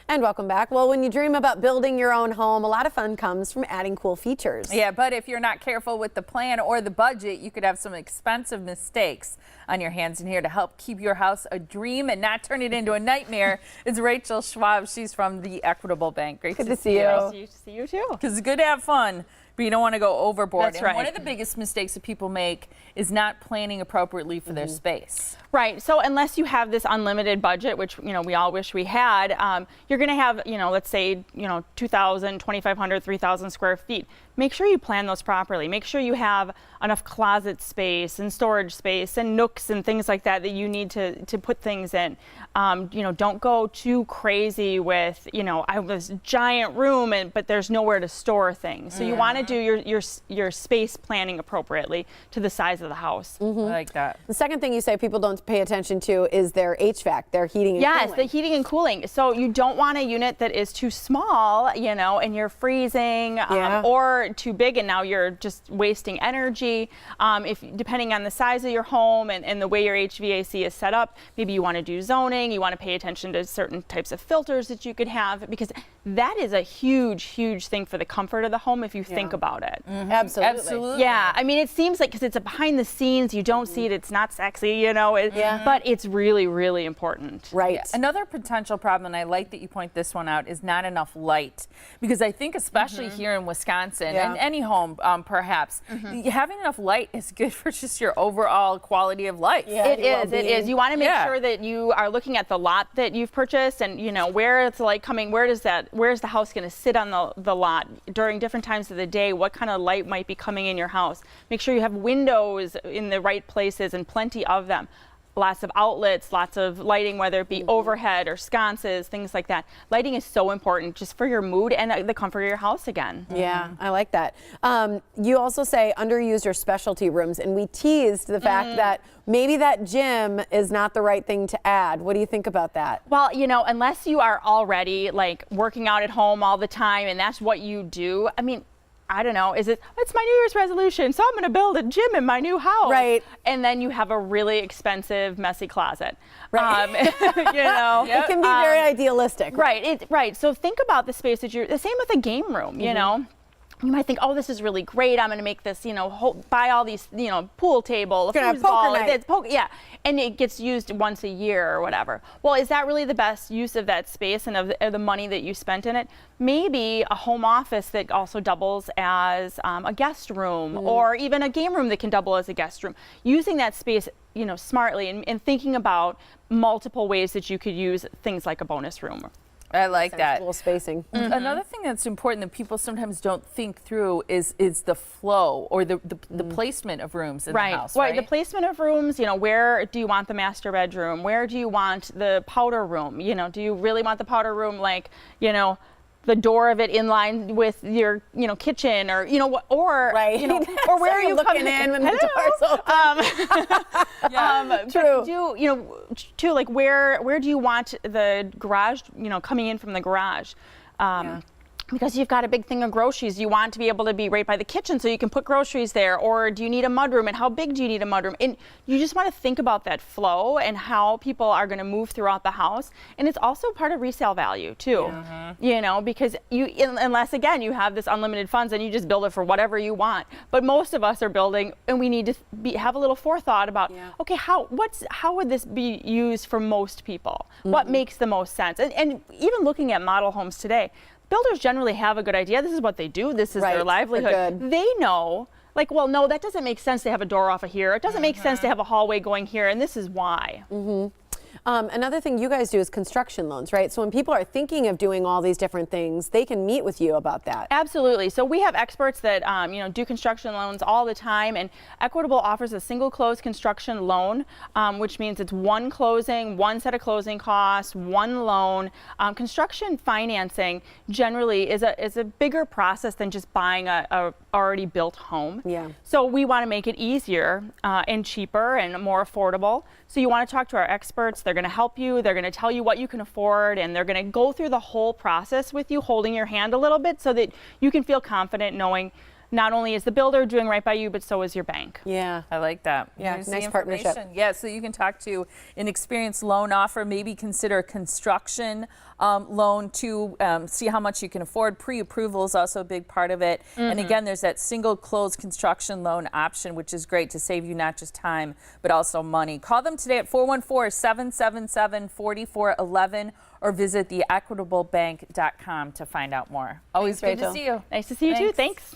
And welcome back. Well, when you dream about building your own home, a lot of fun comes from adding cool features. Yeah, but if you're not careful with the plan or the budget, you could have some expensive mistakes on your hands. And here to help keep your house a dream and not turn it into a nightmare is Rachel Schwab. She's from the Equitable Bank. Great to see you. Nice to see you too. Because it's good to have fun, but you don't want to go overboard. That's right. One of the biggest mistakes that people make is not planning appropriately for their space. Right. So unless you have this unlimited budget, which we all wish we had, you're going to have let's say 2,000, 2,500, 3,000 square feet. Make sure you plan those properly. Make sure you have enough closet space and storage space and nooks and things like that that you need to put things in. Don't go too crazy with I have this giant room but there's nowhere to store things. So you want to do your space planning appropriately to the size of the house. I like that. The second thing you say people don't pay attention to is their HVAC, their heating and cooling. Yes, the heating and cooling. So you don't want a unit that is too small, and you're freezing, or too big and now you're just wasting energy. Depending on the size of your home and the way your HVAC is set up, maybe you want to do zoning, you want to pay attention to certain types of filters that you could have, because that is a huge, huge thing for the comfort of the home if you think about it. Absolutely. Yeah, I mean, it seems like, because it's a behind the scenes, you don't see it, it's not sexy, but it's really, really important. Right. Yeah. Another potential problem, and I like that you point this one out, is not enough light. Because I think especially here in Wisconsin, and any home perhaps, having enough light is good for just your overall quality of life. Yeah, it is. You want to make sure that you are looking at the lot that you've purchased and where it's light coming, where's the house going to sit on the lot during different times of the day, what kind of light might be coming in your house. Make sure you have windows in the right places and plenty of them. Lots of outlets, lots of lighting, whether it be overhead or sconces, things like that. Lighting is so important just for your mood and the comfort of your house again. Yeah, I like that. You also say underused or specialty rooms, and we teased the fact that maybe that gym is not the right thing to add. What do you think about that? Well, unless you are already working out at home all the time and that's what you do, I don't know, it's my New Year's resolution, so I'm going to build a gym in my new house. Right. And then you have a really expensive, messy closet. Right. It can be very idealistic. Right. So think about the space that the same with a game room, You might think, oh, this is really great. I'm going to make this, buy all these, pool table, a foosball. And it gets used once a year or whatever. Well, is that really the best use of that space and of the money that you spent in it? Maybe a home office that also doubles as a guest room, or even a game room that can double as a guest room. Using that space, smartly and thinking about multiple ways that you could use things like a bonus room. I like that. Little spacing. Another thing that's important that people sometimes don't think through is the flow or the placement of rooms in the house. Right. The placement of rooms, where do you want the master bedroom? Where do you want the powder room? Do you really want the powder room the door of it in line with your kitchen or or where are you looking in when the door's open? True. Where do you want the garage coming in from the garage? Because you've got a big thing of groceries, you want to be able to be right by the kitchen so you can put groceries there. Or do you need a mudroom, and how big do you need a mudroom? And you just want to think about that flow and how people are going to move throughout the house. And it's also part of resale value too, because unless again you have this unlimited funds and you just build it for whatever you want. But most of us are building, and we need to have a little forethought about, okay, how would this be used for most people? What makes the most sense? And even looking at model homes today, builders generally have a good idea. This is what they do. This is their livelihood. They know, well, no, that doesn't make sense to have a door off of here. It doesn't make sense to have a hallway going here, and this is why. Another thing you guys do is construction loans, right? So when people are thinking of doing all these different things, they can meet with you about that. Absolutely. So we have experts that do construction loans all the time, and Equitable offers a single close construction loan, which means it's one closing, one set of closing costs, one loan. Construction financing generally is a bigger process than just buying a already built home. So we want to make it easier and cheaper and more affordable. So you want to talk to our experts. They're going to help you. They're going to tell you what you can afford, and they're going to go through the whole process with you, holding your hand a little bit so that you can feel confident knowing not only is the builder doing right by you, but so is your bank. Yeah. I like that. Yeah, Here's nice the partnership. information. Yeah, so you can talk to an experienced loan offer, maybe consider a construction loan to see how much you can afford. Pre-approval is also a big part of it. And again, there's that single closed construction loan option, which is great to save you not just time, but also money. Call them today at 414-777-4411 or visit theequitablebank.com to find out more. Always Thanks, good to Rachel. see you. Nice to see you too. Thanks.